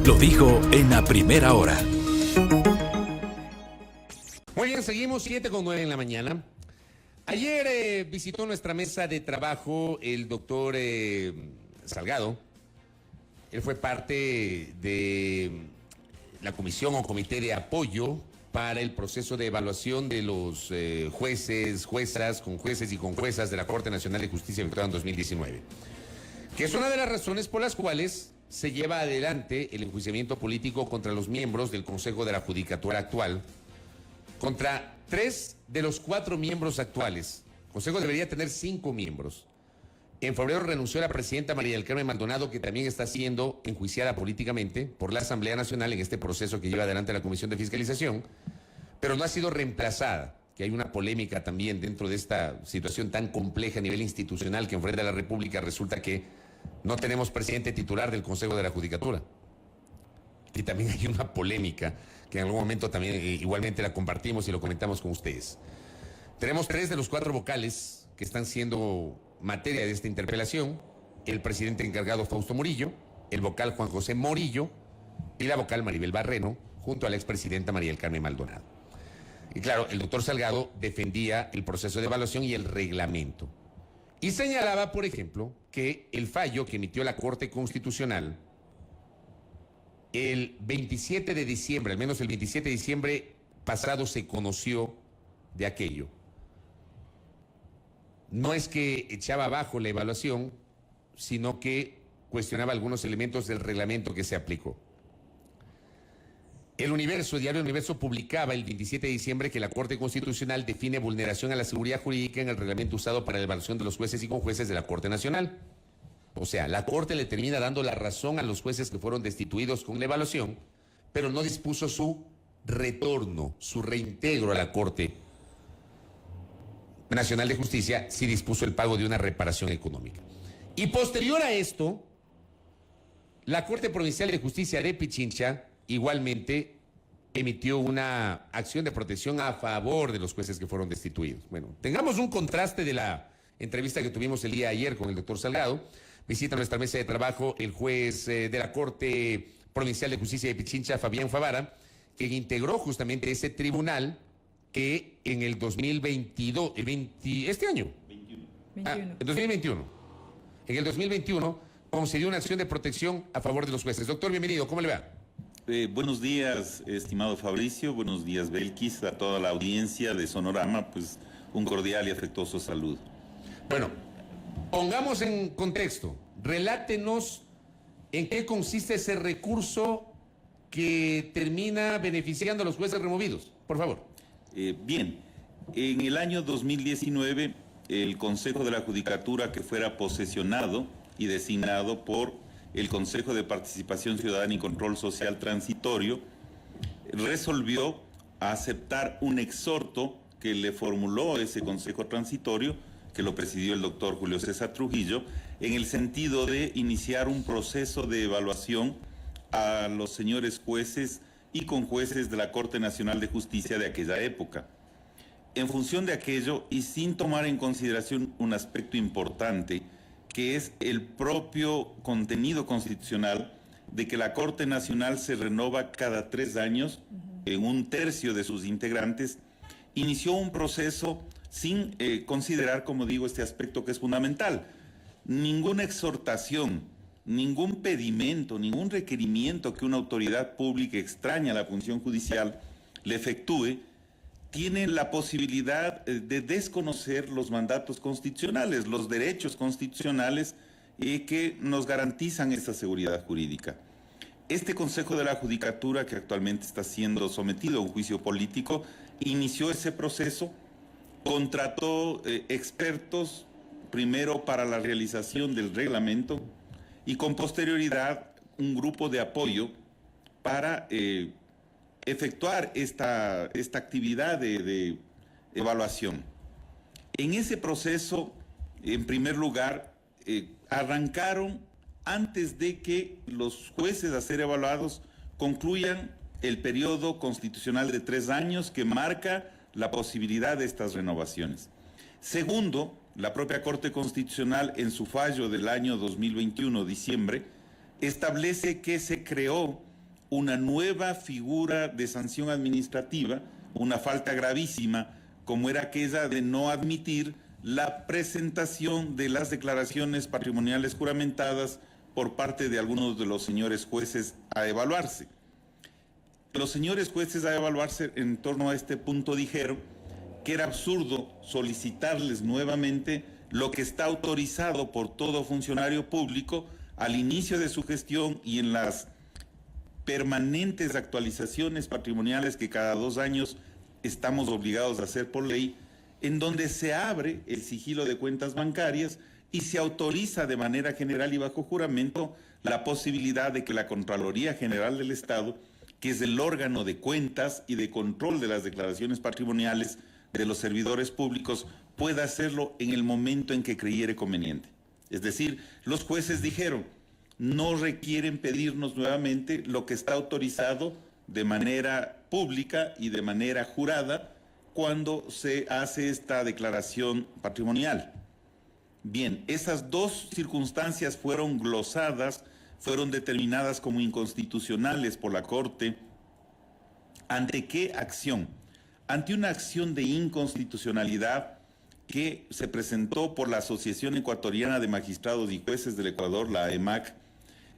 Lo dijo en la primera hora. Muy bien, seguimos 7:09 en la mañana. Ayer visitó nuestra mesa de trabajo el doctor Salgado. Él fue parte de la comisión o comité de apoyo para el proceso de evaluación de los jueces, juezas, con jueces y con juezas de la Corte Nacional de Justicia efectuada en 2019. Que es una de las razones por las cuales se lleva adelante el enjuiciamiento político contra los miembros del Consejo de la Judicatura actual, contra 3 de los 4 miembros actuales. El Consejo debería tener 5 miembros. En febrero renunció la presidenta María del Carmen Maldonado, que también está siendo enjuiciada políticamente por la Asamblea Nacional en este proceso que lleva adelante la Comisión de Fiscalización, pero no ha sido reemplazada, que hay una polémica también dentro de esta situación tan compleja a nivel institucional que enfrenta la República. Resulta que no tenemos presidente titular del Consejo de la Judicatura. Y también hay una polémica que en algún momento también igualmente la compartimos y lo comentamos con ustedes. Tenemos 3 de los 4 vocales que están siendo materia de esta interpelación: el presidente encargado Fausto Murillo, el vocal Juan José Morillo y la vocal Maribel Barreno, junto a la expresidenta María del Carmen Maldonado. Y claro, el doctor Salgado defendía el proceso de evaluación y el reglamento. Y señalaba, por ejemplo, que el fallo que emitió la Corte Constitucional el 27 de diciembre, al menos el 27 de diciembre pasado, se conoció de aquello. No es que echaba abajo la evaluación, sino que cuestionaba algunos elementos del reglamento que se aplicó. El Diario Universo, publicaba el 27 de diciembre que la Corte Constitucional define vulneración a la seguridad jurídica en el reglamento usado para la evaluación de los jueces y conjueces de la Corte Nacional. O sea, la Corte le termina dando la razón a los jueces que fueron destituidos con la evaluación, pero no dispuso su retorno, su reintegro a la Corte Nacional de Justicia, sí dispuso el pago de una reparación económica. Y posterior a esto, la Corte Provincial de Justicia de Pichincha igualmente emitió una acción de protección a favor de los jueces que fueron destituidos. Bueno, tengamos un contraste de la entrevista que tuvimos el día de ayer con el doctor Salgado. Visita nuestra mesa de trabajo el juez de la Corte Provincial de Justicia de Pichincha, Fabián Favara, quien integró justamente ese tribunal que en el 2022, este año, 2021, en el 2021 concedió una acción de protección a favor de los jueces. Doctor, bienvenido, ¿cómo le va? Buenos días, estimado Fabricio, buenos días, Belkis, a toda la audiencia de Sonorama, pues un cordial y afectuoso saludo. Bueno, pongamos en contexto, relátenos en qué consiste ese recurso que termina beneficiando a los jueces removidos, por favor. Bien, en el año 2019, el Consejo de la Judicatura, que fuera posesionado y designado por el Consejo de Participación Ciudadana y Control Social Transitorio, resolvió aceptar un exhorto que le formuló ese Consejo Transitorio, que lo presidió el doctor Julio César Trujillo, en el sentido de iniciar un proceso de evaluación a los señores jueces y conjueces de la Corte Nacional de Justicia de aquella época. En función de aquello, y sin tomar en consideración un aspecto importante, que es el propio contenido constitucional de que la Corte Nacional se renova cada 3 años en 1/3 de sus integrantes, inició un proceso sin considerar, como digo, este aspecto que es fundamental. Ninguna exhortación, ningún pedimento, ningún requerimiento que una autoridad pública extraña a la función judicial le efectúe tiene la posibilidad de desconocer los mandatos constitucionales, los derechos constitucionales que nos garantizan esta seguridad jurídica. Este Consejo de la Judicatura, que actualmente está siendo sometido a un juicio político, inició ese proceso, contrató expertos, primero para la realización del reglamento y con posterioridad un grupo de apoyo para efectuar esta actividad de evaluación. En ese proceso, en primer lugar, arrancaron antes de que los jueces a ser evaluados concluyan el periodo constitucional de 3 años que marca la posibilidad de estas renovaciones. Segundo, la propia Corte Constitucional, en su fallo del año 2021, diciembre, establece que se creó una nueva figura de sanción administrativa, una falta gravísima, como era aquella de no admitir la presentación de las declaraciones patrimoniales juramentadas por parte de algunos de los señores jueces a evaluarse. Los señores jueces a evaluarse en torno a este punto dijeron que era absurdo solicitarles nuevamente lo que está autorizado por todo funcionario público al inicio de su gestión y en las permanentes actualizaciones patrimoniales que cada 2 años estamos obligados a hacer por ley, en donde se abre el sigilo de cuentas bancarias y se autoriza de manera general y bajo juramento la posibilidad de que la Contraloría General del Estado, que es el órgano de cuentas y de control de las declaraciones patrimoniales de los servidores públicos, pueda hacerlo en el momento en que creyere conveniente. Es decir, los jueces dijeron, no requieren pedirnos nuevamente lo que está autorizado de manera pública y de manera jurada cuando se hace esta declaración patrimonial. Bien, esas 2 circunstancias fueron glosadas, fueron determinadas como inconstitucionales por la Corte. ¿Ante qué acción? Ante una acción de inconstitucionalidad que se presentó por la Asociación Ecuatoriana de Magistrados y Jueces del Ecuador, la AEMAC,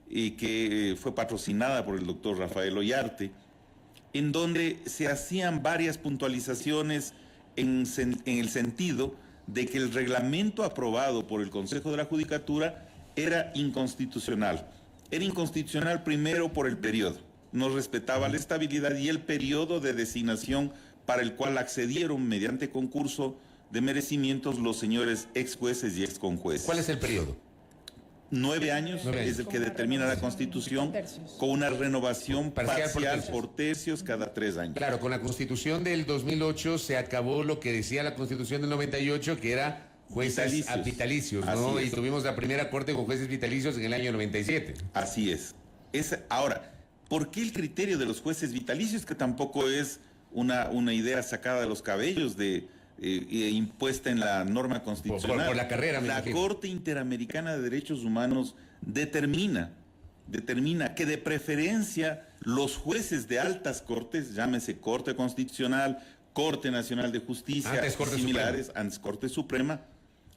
y que fue patrocinada por el doctor Rafael Ollarte, en donde se hacían varias puntualizaciones en el sentido de que el reglamento aprobado por el Consejo de la Judicatura era inconstitucional. Era inconstitucional primero por el periodo, no respetaba la estabilidad y el periodo de designación para el cual accedieron mediante concurso de merecimientos los señores ex jueces y ex conjueces. ¿Cuál es el periodo? 9 años es el que determina la Constitución, con una renovación parcial por tercios cada 3 años. Claro, con la Constitución del 2008 se acabó lo que decía la Constitución del 98, que era jueces vitalicios, ¿no? Y tuvimos la primera corte con jueces vitalicios en el año 97. Así es. Ahora, ¿por qué el criterio de los jueces vitalicios? Que tampoco es una idea sacada de los cabellos impuesta en la norma constitucional. Por la carrera, la Corte Interamericana de Derechos Humanos determina que de preferencia los jueces de altas cortes, llámese Corte Constitucional, Corte Nacional de Justicia, antes Corte similares, antes Corte Suprema,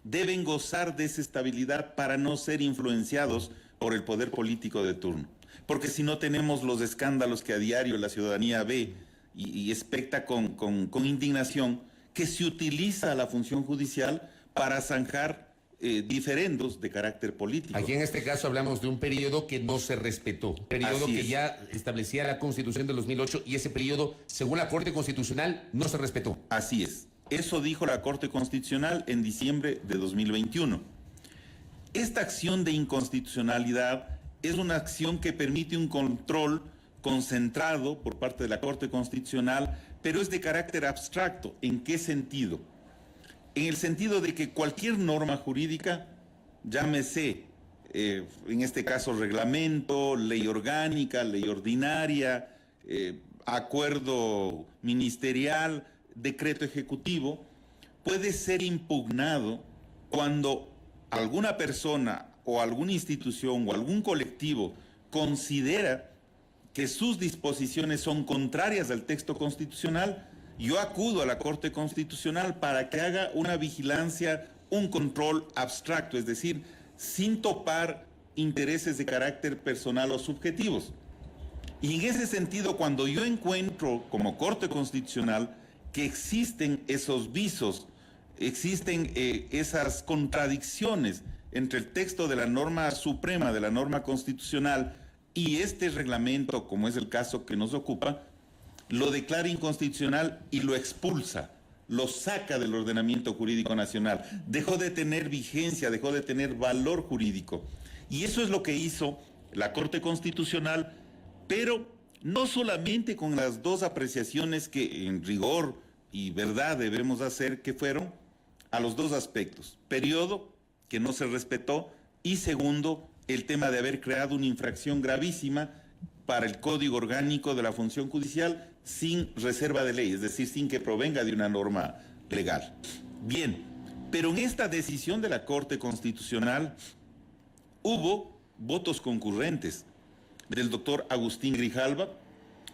deben gozar de esa estabilidad para no ser influenciados por el poder político de turno. Porque si no tenemos los escándalos que a diario la ciudadanía ve y expecta con indignación, que se utiliza la función judicial para zanjar diferendos de carácter político. Aquí en este caso hablamos de un periodo que no se respetó, periodo que ya establecía la Constitución del 2008 y ese periodo, según la Corte Constitucional, no se respetó. Así es. Eso dijo la Corte Constitucional en diciembre de 2021. Esta acción de inconstitucionalidad es una acción que permite un control concentrado por parte de la Corte Constitucional, pero es de carácter abstracto. ¿En qué sentido? En el sentido de que cualquier norma jurídica, llámese, en este caso reglamento, ley orgánica, ley ordinaria, acuerdo ministerial, decreto ejecutivo, puede ser impugnado cuando alguna persona o alguna institución o algún colectivo considera que sus disposiciones son contrarias al texto constitucional. Yo acudo a la Corte Constitucional para que haga una vigilancia, un control abstracto, es decir, sin topar intereses de carácter personal o subjetivos. Y en ese sentido, cuando yo encuentro como Corte Constitucional que existen esos visos, existen esas contradicciones entre el texto de la norma suprema, de la norma constitucional, y este reglamento, como es el caso que nos ocupa, lo declara inconstitucional y lo expulsa, lo saca del ordenamiento jurídico nacional. Dejó de tener vigencia, dejó de tener valor jurídico. Y eso es lo que hizo la Corte Constitucional, pero no solamente con las 2 apreciaciones que en rigor y verdad debemos hacer, que fueron a los 2 aspectos: periodo, que no se respetó, y segundo, el tema de haber creado una infracción gravísima para el Código Orgánico de la Función Judicial sin reserva de ley, es decir, sin que provenga de una norma legal. Bien, pero en esta decisión de la Corte Constitucional hubo votos concurrentes. del doctor Agustín Grijalva,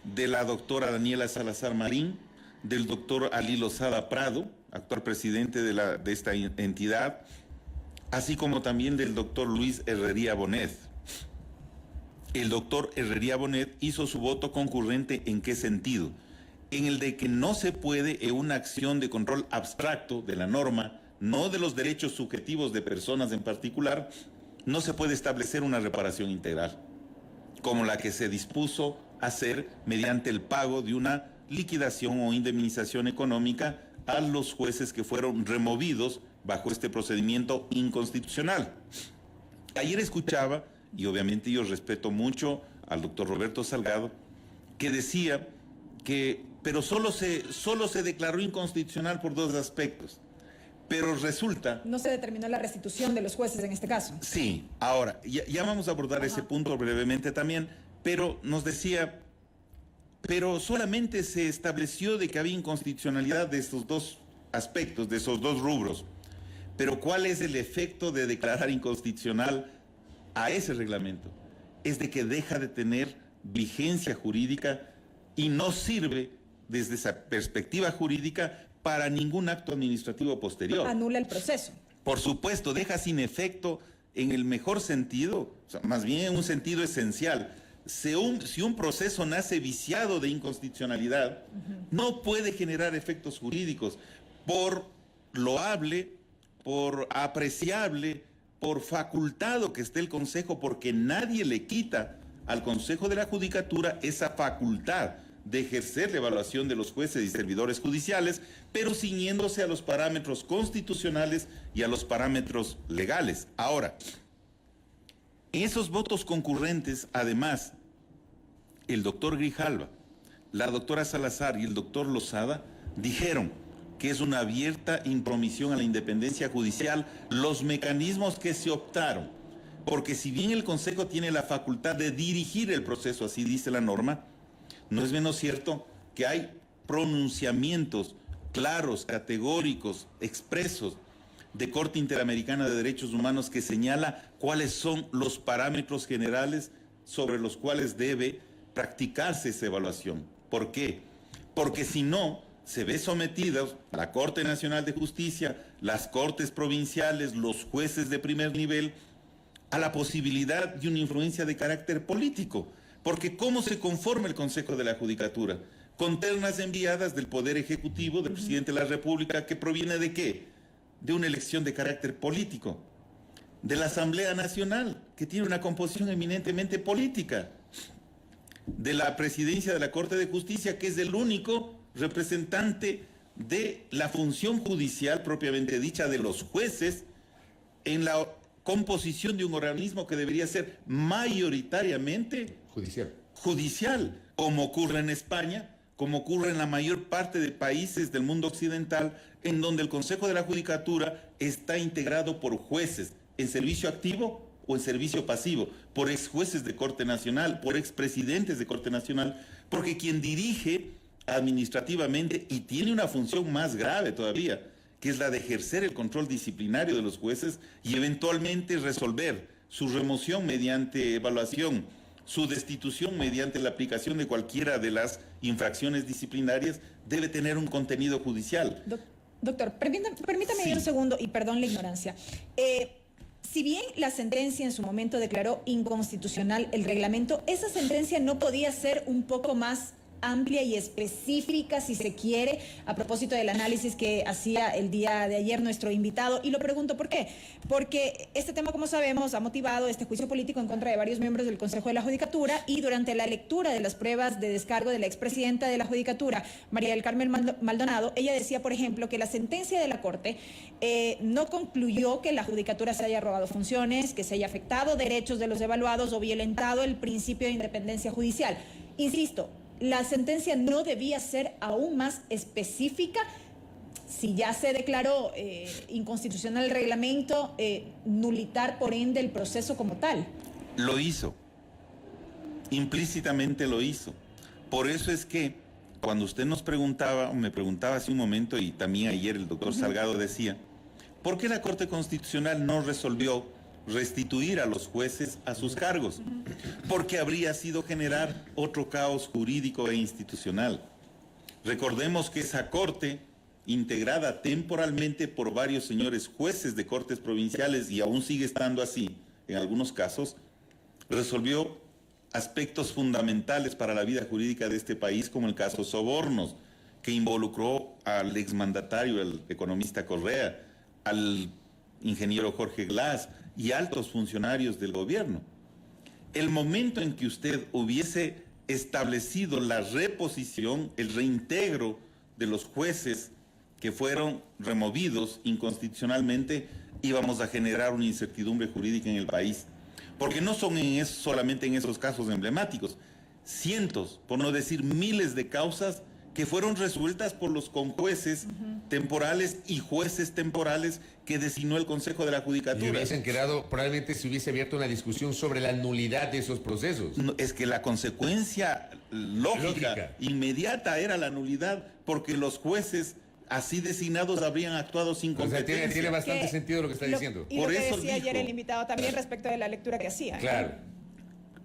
de la doctora Daniela Salazar Marín, del doctor Ali Lozada Prado, actual presidente de esta entidad, así como también del doctor Luis Herrería Bonet. El doctor Herrería Bonet hizo su voto concurrente. ¿En qué sentido? En el de que no se puede, en una acción de control abstracto de la norma, no de los derechos subjetivos de personas en particular, no se puede establecer una reparación integral, como la que se dispuso hacer mediante el pago de una liquidación o indemnización económica a los jueces que fueron removidos bajo este procedimiento inconstitucional. Ayer escuchaba, y obviamente yo respeto mucho al doctor Roberto Salgado, que decía que, pero solo se declaró inconstitucional por dos aspectos. Pero resulta... No se determinó la restitución de los jueces en este caso. Sí, ahora, ya vamos a abordar ese punto brevemente también, pero nos decía, pero solamente se estableció de que había inconstitucionalidad de estos dos aspectos, de esos dos rubros. Pero ¿cuál es el efecto de declarar inconstitucional a ese reglamento? Es de que deja de tener vigencia jurídica y no sirve desde esa perspectiva jurídica para ningún acto administrativo posterior. Anula el proceso. Por supuesto, deja sin efecto en el mejor sentido, o sea, más bien en un sentido esencial. Si un proceso nace viciado de inconstitucionalidad, no puede generar efectos jurídicos, por loable, por apreciable, por facultado que esté el Consejo, porque nadie le quita al Consejo de la Judicatura esa facultad de ejercer la evaluación de los jueces y servidores judiciales, pero ciñéndose a los parámetros constitucionales y a los parámetros legales. Ahora, en esos votos concurrentes, además, el doctor Grijalva, la doctora Salazar y el doctor Lozada dijeron que es una abierta intromisión a la independencia judicial los mecanismos que se optaron, porque si bien el Consejo tiene la facultad de dirigir el proceso, así dice la norma, no es menos cierto que hay pronunciamientos claros, categóricos, expresos de Corte Interamericana de Derechos Humanos que señala cuáles son los parámetros generales sobre los cuales debe practicarse esa evaluación. ¿Por qué? Porque si no, se ve sometidos la Corte Nacional de Justicia, las Cortes Provinciales, los jueces de primer nivel, a la posibilidad de una influencia de carácter político. Porque ¿cómo se conforma el Consejo de la Judicatura? Con ternas enviadas del Poder Ejecutivo, del Presidente de la República, que proviene ¿de qué? De una elección de carácter político. De la Asamblea Nacional, que tiene una composición eminentemente política. De la Presidencia de la Corte de Justicia, que es el único representante de la función judicial propiamente dicha de los jueces en la composición de un organismo que debería ser mayoritariamente judicial, como ocurre en España, como ocurre en la mayor parte de países del mundo occidental, en donde el Consejo de la Judicatura está integrado por jueces en servicio activo o en servicio pasivo, por ex jueces de Corte Nacional, por expresidentes de Corte Nacional, porque quien dirige administrativamente y tiene una función más grave todavía, que es la de ejercer el control disciplinario de los jueces y eventualmente resolver su remoción mediante evaluación, su destitución mediante la aplicación de cualquiera de las infracciones disciplinarias, debe tener un contenido judicial. Doctor, permítame Sí. un segundo y perdón la ignorancia. Si bien la sentencia en su momento declaró inconstitucional el reglamento, esa sentencia no podía ser un poco más amplia y específica, si se quiere, a propósito del análisis que hacía el día de ayer nuestro invitado. Y lo pregunto ¿por qué? Porque este tema, como sabemos, ha motivado este juicio político en contra de varios miembros del Consejo de la Judicatura, y durante la lectura de las pruebas de descargo de la expresidenta de la Judicatura, María del Carmen Maldonado, ella decía, por ejemplo, que la sentencia de la Corte no concluyó que la Judicatura se haya robado funciones, que se haya afectado derechos de los evaluados o violentado el principio de independencia judicial. Insisto, la sentencia no debía ser aún más específica. Si ya se declaró inconstitucional el reglamento, nulitar por ende el proceso como tal. Lo hizo, implícitamente lo hizo. Por eso es que cuando usted nos preguntaba, me preguntaba hace un momento, y también ayer el doctor Salgado decía, ¿por qué la Corte Constitucional no resolvió restituir a los jueces a sus cargos, porque habría sido generar otro caos jurídico e institucional. Recordemos que esa corte, integrada temporalmente por varios señores jueces de cortes provinciales, y aún sigue estando así en algunos casos, resolvió aspectos fundamentales para la vida jurídica de este país, como el caso Sobornos, que involucró al exmandatario, el economista Correa, al ingeniero Jorge Glass y altos funcionarios del gobierno. El momento en que usted hubiese establecido la reposición, el reintegro de los jueces que fueron removidos inconstitucionalmente, íbamos a generar una incertidumbre jurídica en el país. Porque no son solamente en esos casos emblemáticos, cientos, por no decir miles de causas que fueron resueltas por los conjueces temporales y jueces temporales que designó el Consejo de la Judicatura. Y hubiesen quedado, probablemente se hubiese abierto una discusión sobre la nulidad de esos procesos. No, es que la consecuencia lógica, inmediata era la nulidad, porque los jueces así designados habrían actuado sin competencia. O sea, tiene bastante sentido lo que está diciendo. Y por lo que eso decía ayer dijo, el invitado también respecto de la lectura que hacía. Claro.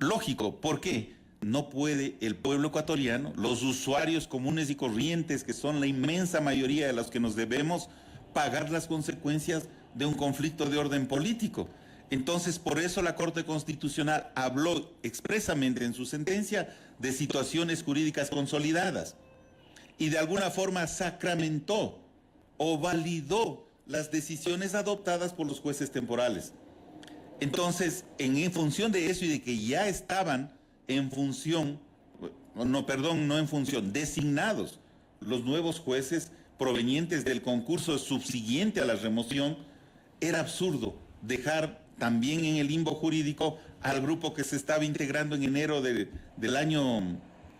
Lógico, ¿por qué? No puede el pueblo ecuatoriano, los usuarios comunes y corrientes, que son la inmensa mayoría de los que nos debemos, pagar las consecuencias de un conflicto de orden político. Entonces, por eso la Corte Constitucional habló expresamente en su sentencia de situaciones jurídicas consolidadas y de alguna forma sacramentó o validó las decisiones adoptadas por los jueces temporales. Entonces, en función de eso y de que ya estaban designados los nuevos jueces provenientes del concurso subsiguiente a la remoción, era absurdo dejar también en el limbo jurídico al grupo que se estaba integrando en enero del año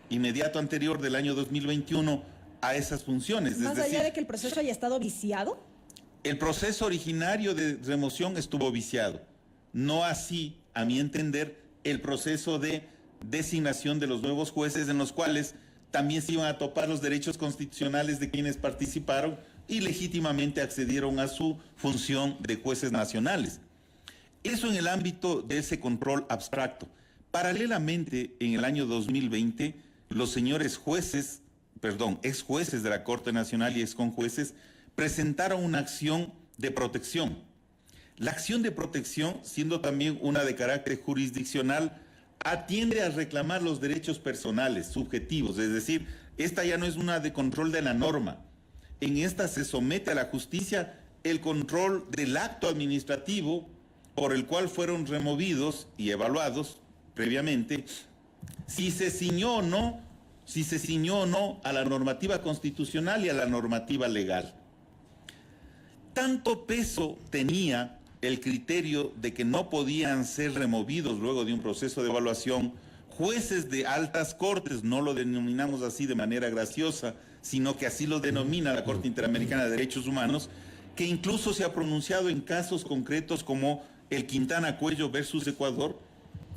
inmediato anterior, del año 2021, a esas funciones. Más allá de que el proceso haya estado viciado. El proceso originario de remoción estuvo viciado. No así, a mi entender, el proceso de designación de los nuevos jueces, en los cuales también se iban a topar los derechos constitucionales de quienes participaron y legítimamente accedieron a su función de jueces nacionales. Eso en el ámbito de ese control abstracto. Paralelamente, en el año 2020, los señores ex jueces de la Corte Nacional y ex conjueces presentaron una acción de protección. La acción de protección, siendo también una de carácter jurisdiccional, atiende a reclamar los derechos personales, subjetivos, es decir, esta ya no es una de control de la norma. En esta se somete a la justicia el control del acto administrativo por el cual fueron removidos y evaluados previamente, si se ciñó o no a la normativa constitucional y a la normativa legal. Tanto peso tenía el criterio de que no podían ser removidos luego de un proceso de evaluación jueces de altas cortes, no lo denominamos así de manera graciosa, sino que así lo denomina la Corte Interamericana de Derechos Humanos, que incluso se ha pronunciado en casos concretos como el Quintana Cuello versus Ecuador,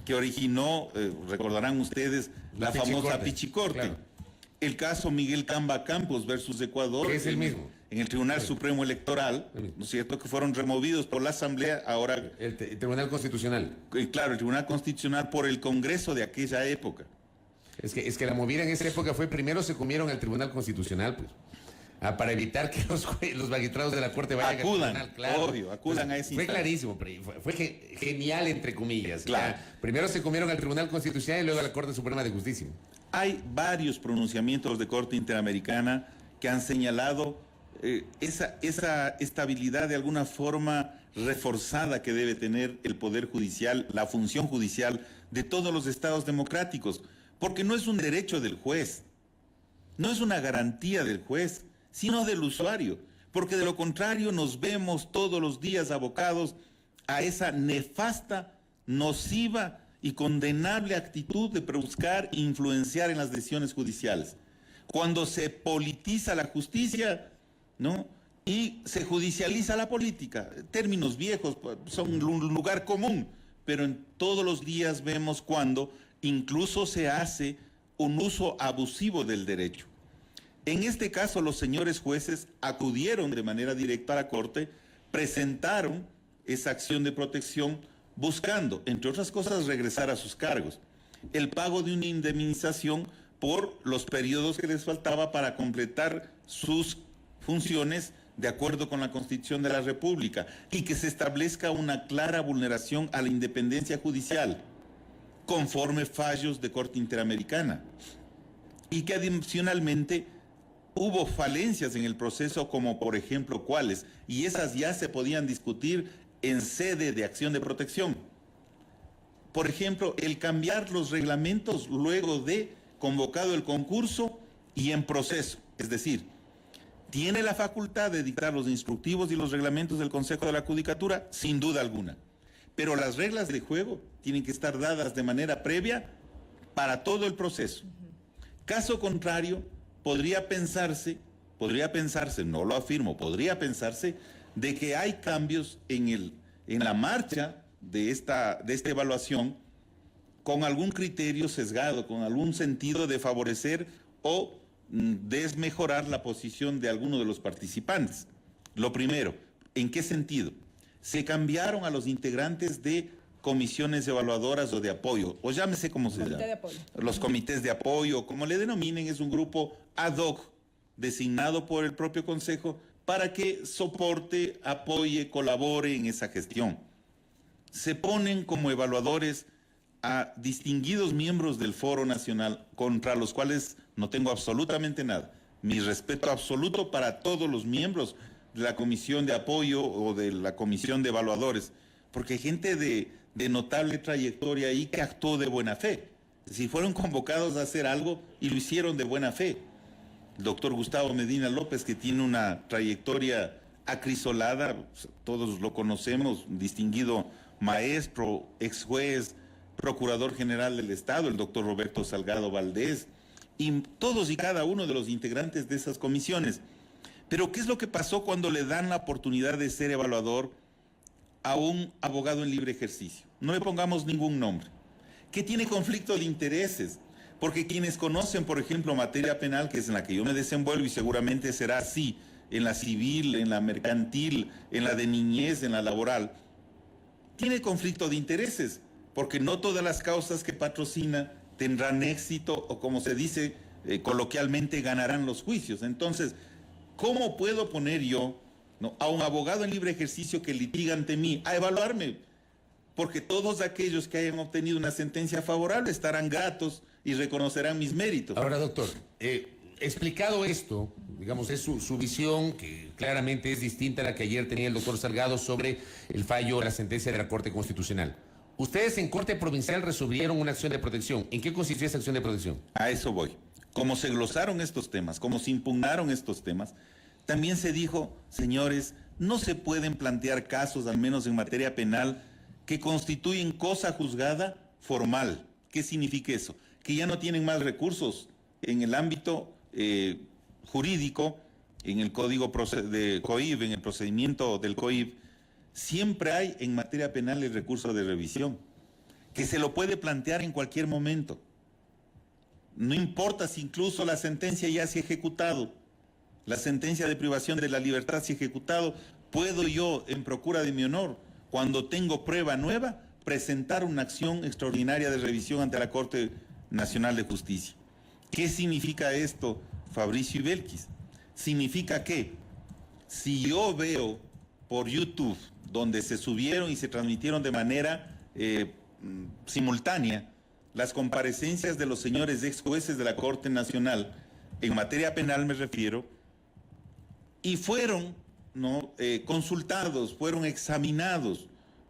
que originó, recordarán ustedes, la famosa Pichicorte. Claro. El caso Miguel Camba Campos versus Ecuador. Que es el mismo. En el Tribunal Supremo Electoral, ¿no es cierto?, que fueron removidos por la Asamblea, ahora... El Tribunal Constitucional. Claro, el Tribunal Constitucional por el Congreso de aquella época. Es que la movida en esa época fue, primero se comieron al Tribunal Constitucional, pues, para evitar que los magistrados de la Corte vayan acudan, al Tribunal. Claro, obvio, acudan a ese Fue instante. Clarísimo, fue genial, entre comillas. Claro. Primero se comieron al Tribunal Constitucional y luego a la Corte Suprema de Justicia. Hay varios pronunciamientos de Corte Interamericana que han señalado esa estabilidad de alguna forma reforzada que debe tener el Poder Judicial, la función judicial de todos los estados democráticos, porque no es un derecho del juez, no es una garantía del juez, sino del usuario, porque de lo contrario nos vemos todos los días abocados a esa nefasta, nociva y condenable actitud de buscar influenciar en las decisiones judiciales. Cuando se politiza la justicia, ¿no?, y se judicializa la política, términos viejos, son un lugar común, pero en todos los días vemos cuando incluso se hace un uso abusivo del derecho. En este caso, los señores jueces acudieron de manera directa a la Corte, presentaron esa acción de protección buscando, entre otras cosas, regresar a sus cargos. El pago de una indemnización por los periodos que les faltaba para completar sus funciones de acuerdo con la Constitución de la República, y que se establezca una clara vulneración a la independencia judicial conforme fallos de Corte Interamericana, y que adicionalmente hubo falencias en el proceso, como por ejemplo cuáles, y esas ya se podían discutir en sede de acción de protección. Por ejemplo, el cambiar los reglamentos luego de convocado el concurso y en proceso, es decir, ¿tiene la facultad de dictar los instructivos y los reglamentos del Consejo de la Judicatura? Sin duda alguna. Pero las reglas de juego tienen que estar dadas de manera previa para todo el proceso. Caso contrario, podría pensarse, no lo afirmo, podría pensarse de que hay cambios en la marcha de esta evaluación con algún criterio sesgado, con algún sentido de favorecer o desmejorar la posición de alguno de los participantes. Lo primero, ¿en qué sentido? Se cambiaron a los integrantes de comisiones evaluadoras o de apoyo, o llámese como se llama. Los comités de apoyo, como le denominen, es un grupo ad hoc designado por el propio Consejo para que soporte, apoye, colabore en esa gestión. Se ponen como evaluadores a distinguidos miembros del Foro Nacional, contra los cuales no tengo absolutamente nada. Mi respeto absoluto para todos los miembros de la Comisión de Apoyo o de la Comisión de Evaluadores, porque hay gente de notable trayectoria ahí que actuó de buena fe. Es decir, fueron convocados a hacer algo y lo hicieron de buena fe. El doctor Gustavo Medina López, que tiene una trayectoria acrisolada, todos lo conocemos, distinguido maestro, ex juez, procurador general del Estado, el doctor Roberto Salgado Valdés, y todos y cada uno de los integrantes de esas comisiones. Pero ¿qué es lo que pasó cuando le dan la oportunidad de ser evaluador a un abogado en libre ejercicio? No le pongamos ningún nombre. Que tiene conflicto de intereses, porque quienes conocen, por ejemplo, materia penal, que es en la que yo me desenvuelvo y seguramente será así, en la civil, en la mercantil, en la de niñez, en la laboral, tiene conflicto de intereses, porque no todas las causas que patrocina tendrán éxito o, como se dice coloquialmente, ganarán los juicios. Entonces, ¿cómo puedo poner yo a un abogado en libre ejercicio que litiga ante mí a evaluarme? Porque todos aquellos que hayan obtenido una sentencia favorable estarán gratos y reconocerán mis méritos. Ahora, doctor, explicado esto, digamos, es su visión, que claramente es distinta a la que ayer tenía el doctor Salgado sobre el fallo de la sentencia de la Corte Constitucional. Ustedes en Corte Provincial resolvieron una acción de protección. ¿En qué consistió esa acción de protección? A eso voy. Como se glosaron estos temas, como se impugnaron estos temas, también se dijo, señores, no se pueden plantear casos, al menos en materia penal, que constituyen cosa juzgada formal. ¿Qué significa eso? Que ya no tienen más recursos en el ámbito jurídico, en el código de COIB, en el procedimiento del COIB. Siempre hay en materia penal el recurso de revisión, que se lo puede plantear en cualquier momento. No importa si incluso la sentencia ya se ha ejecutado, la sentencia de privación de la libertad se ha ejecutado, puedo yo, en procura de mi honor, cuando tengo prueba nueva, presentar una acción extraordinaria de revisión ante la Corte Nacional de Justicia. ¿Qué significa esto, Fabricio y Belkis? Significa que si yo veo por YouTube, donde se subieron y se transmitieron de manera simultánea las comparecencias de los señores ex jueces de la Corte Nacional, en materia penal me refiero, y fueron consultados, fueron examinados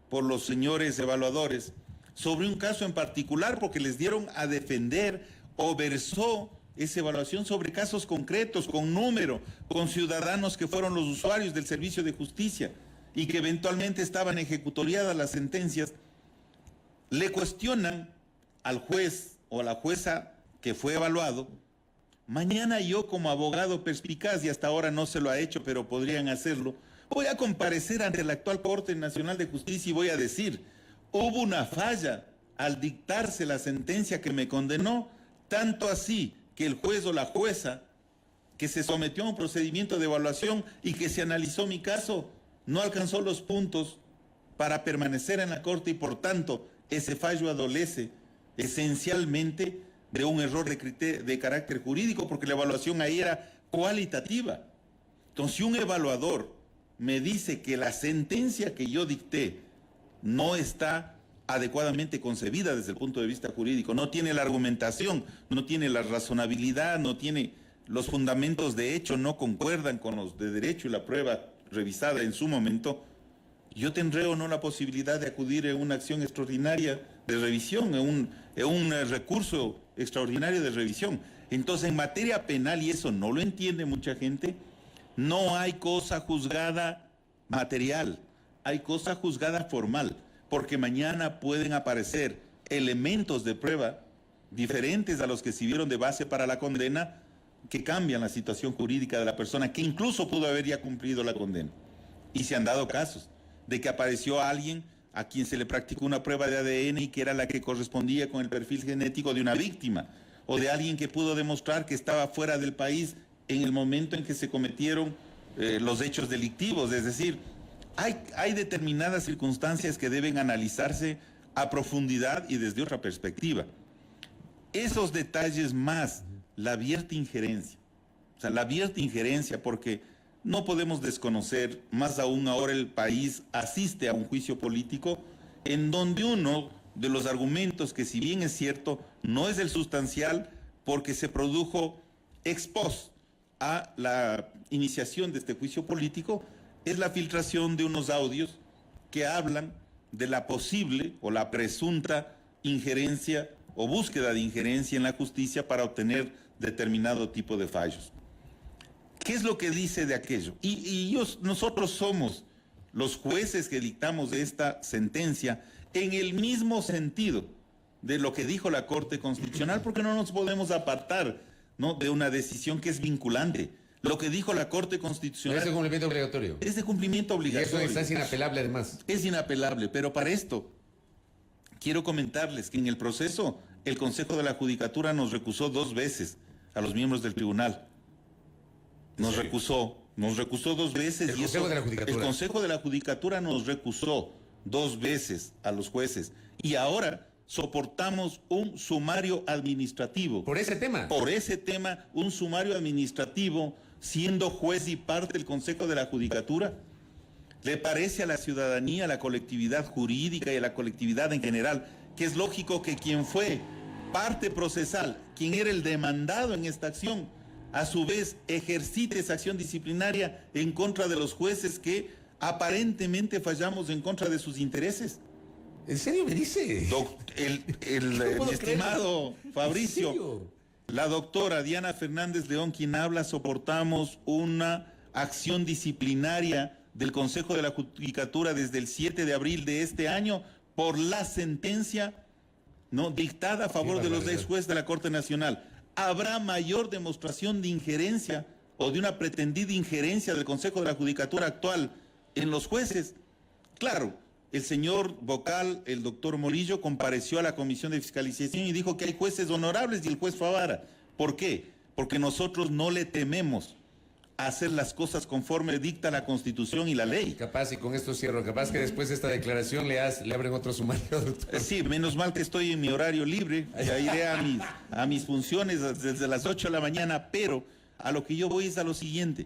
por los señores evaluadores sobre un caso en particular, porque les dieron a defender o versó esa evaluación sobre casos concretos, con número, con ciudadanos que fueron los usuarios del servicio de justicia y que eventualmente estaban ejecutoriadas las sentencias, le cuestionan al juez o a la jueza que fue evaluado. Mañana yo, como abogado perspicaz, y hasta ahora no se lo ha hecho, pero podrían hacerlo, voy a comparecer ante la actual Corte Nacional de Justicia y voy a decir, hubo una falla al dictarse la sentencia que me condenó, tanto así que el juez o la jueza que se sometió a un procedimiento de evaluación y que se analizó mi caso, no alcanzó los puntos para permanecer en la Corte y por tanto ese fallo adolece esencialmente de un error de carácter jurídico, porque la evaluación ahí era cualitativa. Entonces, si un evaluador me dice que la sentencia que yo dicté no está adecuadamente concebida desde el punto de vista jurídico, no tiene la argumentación, no tiene la razonabilidad, no tiene los fundamentos de hecho, no concuerdan con los de derecho y la prueba revisada en su momento, yo tendré o no la posibilidad de acudir en una acción extraordinaria de revisión, en un recurso extraordinario de revisión. Entonces, en materia penal, y eso no lo entiende mucha gente, no hay cosa juzgada material, hay cosa juzgada formal, porque mañana pueden aparecer elementos de prueba diferentes a los que sirvieron de base para la condena, que cambian la situación jurídica de la persona, que incluso pudo haber ya cumplido la condena. Y se han dado casos de que apareció alguien a quien se le practicó una prueba de ADN y que era la que correspondía con el perfil genético de una víctima, o de alguien que pudo demostrar que estaba fuera del país en el momento en que se cometieron los hechos delictivos. Es decir, hay determinadas circunstancias que deben analizarse a profundidad y desde otra perspectiva. Esos detalles más la abierta injerencia, o sea, la abierta injerencia, porque no podemos desconocer, más aún ahora el país asiste a un juicio político en donde uno de los argumentos, que si bien es cierto, no es el sustancial, porque se produjo ex post a la iniciación de este juicio político, es la filtración de unos audios que hablan de la posible o la presunta injerencia o búsqueda de injerencia en la justicia para obtener determinado tipo de fallos. ¿Qué es lo que dice de aquello? Nosotros somos los jueces que dictamos esta sentencia en el mismo sentido de lo que dijo la Corte Constitucional, porque no nos podemos apartar, ¿no?, de una decisión que es vinculante. Lo que dijo la Corte Constitucional... Es de cumplimiento obligatorio. Es de cumplimiento obligatorio. Y eso es inapelable, además. Es inapelable, pero para esto quiero comentarles que en el proceso el Consejo de la Judicatura nos recusó 2 veces a los miembros del tribunal. Nos recusó 2 veces. El Consejo de la Judicatura. El Consejo de la Judicatura nos recusó 2 veces a los jueces. Y ahora soportamos un sumario administrativo. ¿Por ese tema? Por ese tema, un sumario administrativo, siendo juez y parte del Consejo de la Judicatura. ¿Le parece a la ciudadanía, a la colectividad jurídica y a la colectividad en general, que es lógico que quien fue parte procesal, quien era el demandado en esta acción, a su vez ejercite esa acción disciplinaria en contra de los jueces que aparentemente fallamos en contra de sus intereses? ¿En serio me dice? Mi estimado Fabricio, la doctora Diana Fernández León, quien habla, soportamos una acción disciplinaria del Consejo de la Judicatura desde el 7 de abril de este año por la sentencia, ¿no?, dictada a favor de los ex jueces de la Corte Nacional. ¿Habrá mayor demostración de injerencia o de una pretendida injerencia del Consejo de la Judicatura actual en los jueces? Claro, el señor vocal, el doctor Morillo, compareció a la Comisión de Fiscalización y dijo que hay jueces honorables y el juez Favara. ¿Por qué? Porque nosotros no le tememos a hacer las cosas conforme dicta la Constitución y la ley. Capaz, y con esto cierro, capaz que después de esta declaración le abren otro sumario, doctor. Sí, menos mal que estoy en mi horario libre, ya iré a mis funciones desde las 8 de la mañana, pero a lo que yo voy es a lo siguiente: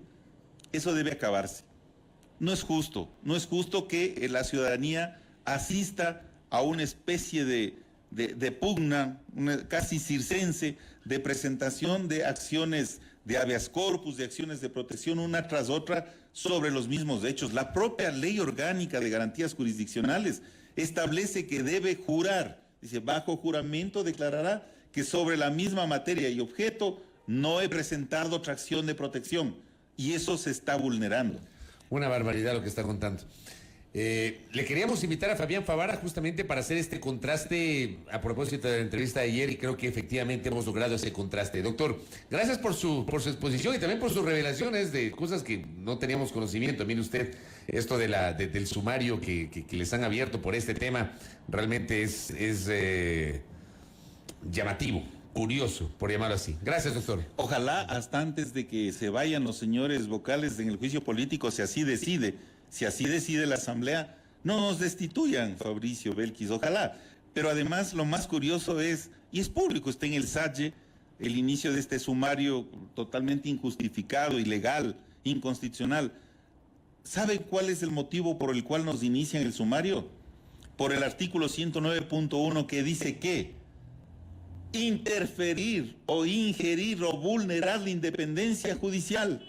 eso debe acabarse. No es justo que la ciudadanía asista a una especie de pugna, casi circense, de presentación de acciones de habeas corpus, de acciones de protección una tras otra sobre los mismos hechos. La propia Ley Orgánica de Garantías Jurisdiccionales establece que debe jurar, dice, bajo juramento declarará que sobre la misma materia y objeto no he presentado otra acción de protección, y eso se está vulnerando. Una barbaridad lo que está contando. Le queríamos invitar a Fabián Favara justamente para hacer este contraste a propósito de la entrevista de ayer, y creo que efectivamente hemos logrado ese contraste. Doctor, gracias por su exposición y también por sus revelaciones de cosas que no teníamos conocimiento. Mire usted, esto del sumario que les han abierto por este tema realmente es llamativo, curioso, por llamarlo así. Gracias, doctor. Ojalá hasta antes de que se vayan los señores vocales en el juicio político, si así decide la Asamblea, No nos destituyan, Fabricio Belkis, ojalá. Pero además lo más curioso es, y es público, está en el SADGE, el inicio de este sumario totalmente injustificado, ilegal, inconstitucional. ¿Saben cuál es el motivo por el cual nos inician el sumario? Por el artículo 109.1 que dice que interferir o ingerir o vulnerar la independencia judicial.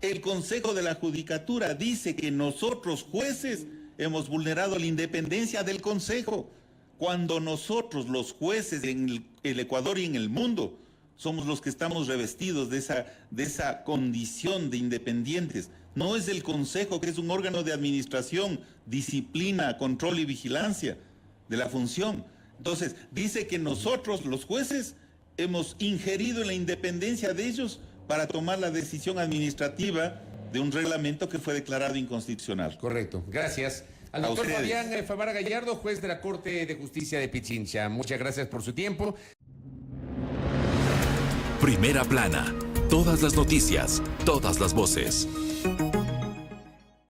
El Consejo de la Judicatura dice que nosotros, jueces, hemos vulnerado la independencia del Consejo, cuando nosotros, los jueces en el Ecuador y en el mundo, somos los que estamos revestidos de esa condición de independientes. No es el Consejo, que es un órgano de administración, disciplina, control y vigilancia de la función. Entonces, dice que nosotros, los jueces, hemos ingerido en la independencia de ellos para tomar la decisión administrativa de un reglamento que fue declarado inconstitucional. Correcto, gracias. Al doctor Fabián Favara Gallardo, juez de la Corte de Justicia de Pichincha. Muchas gracias por su tiempo. Primera plana. Todas las noticias, todas las voces.